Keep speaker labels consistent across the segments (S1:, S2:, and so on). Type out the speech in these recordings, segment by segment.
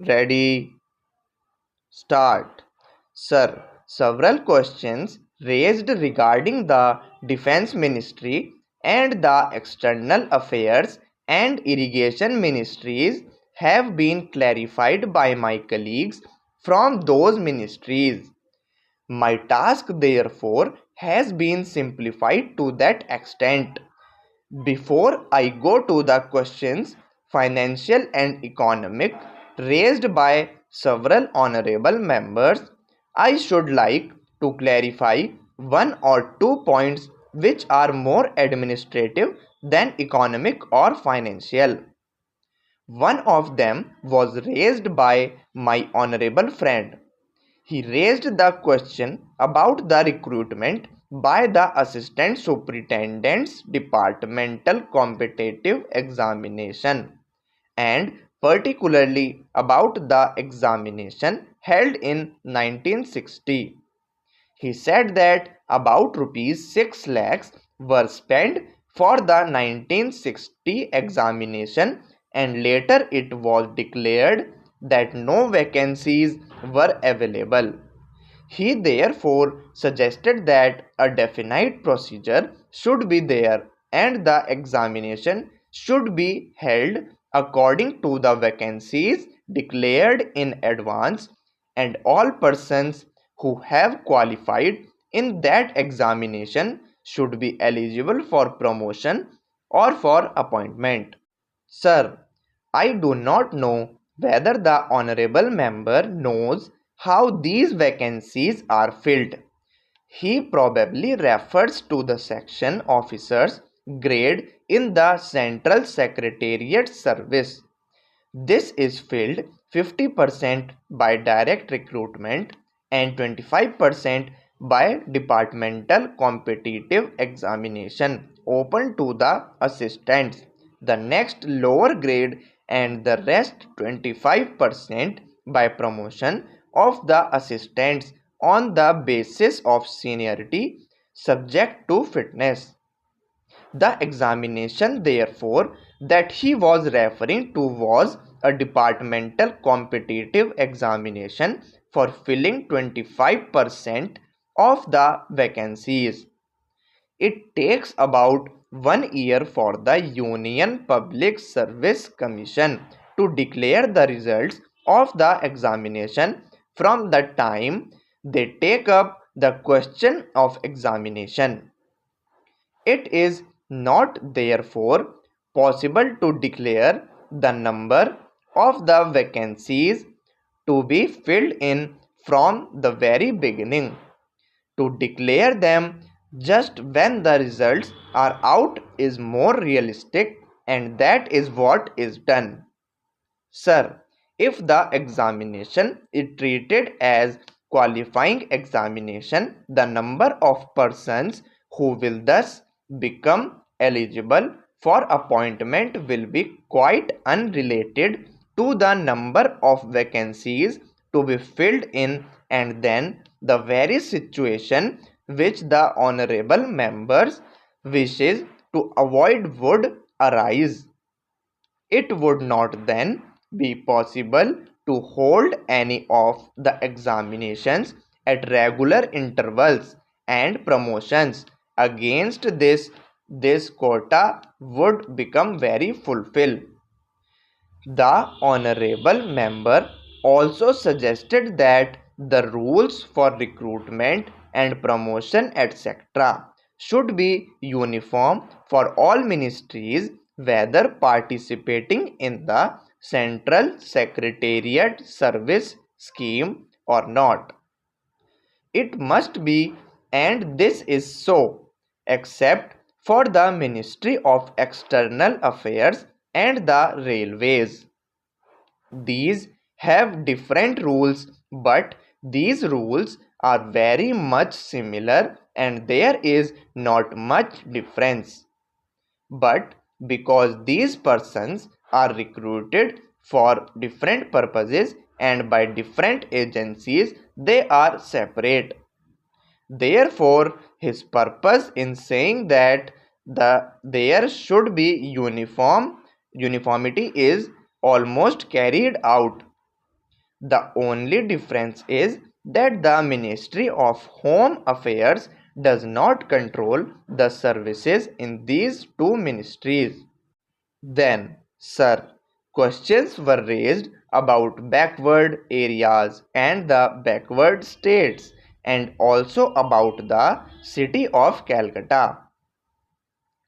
S1: Ready? Start. Sir, several questions raised regarding the Defense Ministry and the External Affairs and Irrigation Ministries have been clarified by my colleagues from those ministries. My task, therefore, has been simplified to that extent. Before I go to the questions, financial and economic, raised by several honorable members, I should like to clarify one or two points which are more administrative than economic or financial. One of them was raised by my honorable friend. He raised the question about the recruitment by the Assistant Superintendent's Departmental Competitive Examination, and particularly about the examination held in 1960. He said that about rupees 6 lakhs were spent for the 1960 examination, and later it was declared that no vacancies were available. He therefore suggested that a definite procedure should be there and the examination should be held according to the vacancies declared in advance, and all persons who have qualified in that examination should be eligible for promotion or for appointment. Sir, I do not know whether the honorable member knows how these vacancies are filled. He probably refers to the section officers grade in the Central Secretariat Service. This is filled 50% by direct recruitment and 25% by departmental competitive examination open to the assistants, the next lower grade, and the rest 25% by promotion of the assistants on the basis of seniority subject to fitness. The examination, therefore, that he was referring to was a departmental competitive examination for filling 25% of the vacancies. It takes about 1 year for the Union Public Service Commission to declare the results of the examination from the time they take up the question of examination. It is not therefore possible to declare the number of the vacancies to be filled in from the very beginning. To declare them just when the results are out is more realistic, and that is what is done. Sir, if the examination is treated as qualifying examination, the number of persons who will thus become eligible for appointment will be quite unrelated to the number of vacancies to be filled in, and then the very situation which the honorable members wishes to avoid would arise. It would not then be possible to hold any of the examinations at regular intervals, and promotions against this quota would become very fulfilled. The honorable member also suggested that the rules for recruitment and promotion etc. should be uniform for all ministries, whether participating in the Central Secretariat Service scheme or not. It must be, and this is so, except for the Ministry of External Affairs and the Railways. These have different rules, but these rules are very much similar and there is not much difference. But because these persons are recruited for different purposes and by different agencies, they are separate. Therefore, his purpose in saying that there should be uniformity is almost carried out. The only difference is that the Ministry of Home Affairs does not control the services in these two ministries. Then, sir, questions were raised about backward areas and the backward states, and also about the city of Calcutta.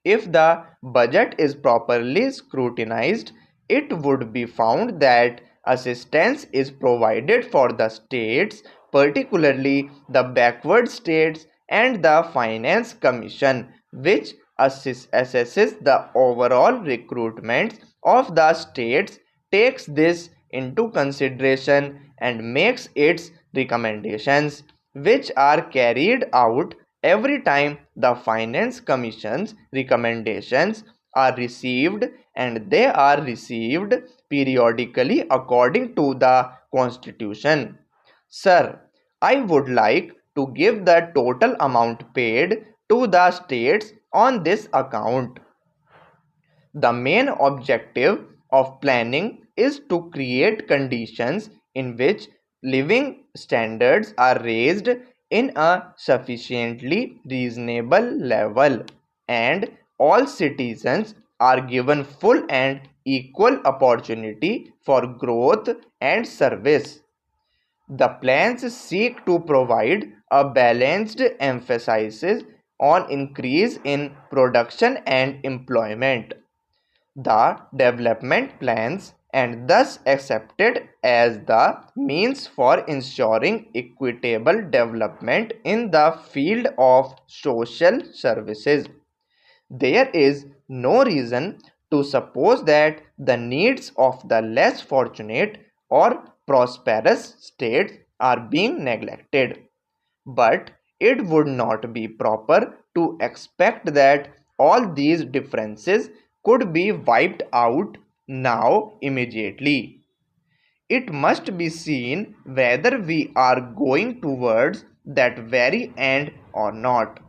S1: If the budget is properly scrutinized, it would be found that assistance is provided for the states, particularly the backward states, and the Finance Commission, which assesses the overall recruitment of the states, takes this into consideration and makes its recommendations, which are carried out every time the Finance Commission's recommendations are received, and they are received periodically according to the Constitution. Sir, I would like to give the total amount paid to the states on this account. The main objective of planning is to create conditions in which living standards are raised in a sufficiently reasonable level, and all citizens are given full and equal opportunity for growth and service. The plans seek to provide a balanced emphasis on increase in production and employment. The development plans and thus accepted as the means for ensuring equitable development in the field of social services. There is no reason to suppose that the needs of the less fortunate or prosperous states are being neglected. But it would not be proper to expect that all these differences could be wiped out now immediately. It must be seen whether we are going towards that very end or not.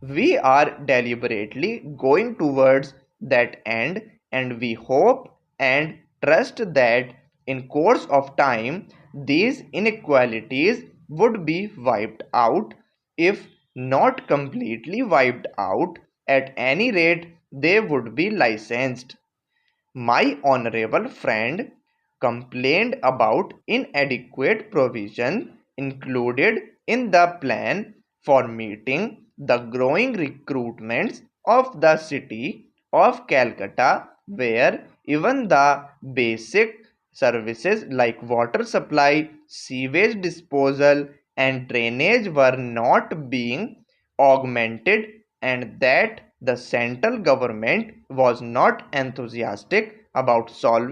S1: We are deliberately going towards that end, and we hope and trust that in course of time these inequalities would be wiped out. If not completely wiped out, at any rate they would be licensed. My honorable friend complained about inadequate provision included in the plan for meeting the growing recruitments of the city of Calcutta, where even the basic services like water supply, sewage disposal, and drainage were not being augmented, and that the central government was not enthusiastic about solving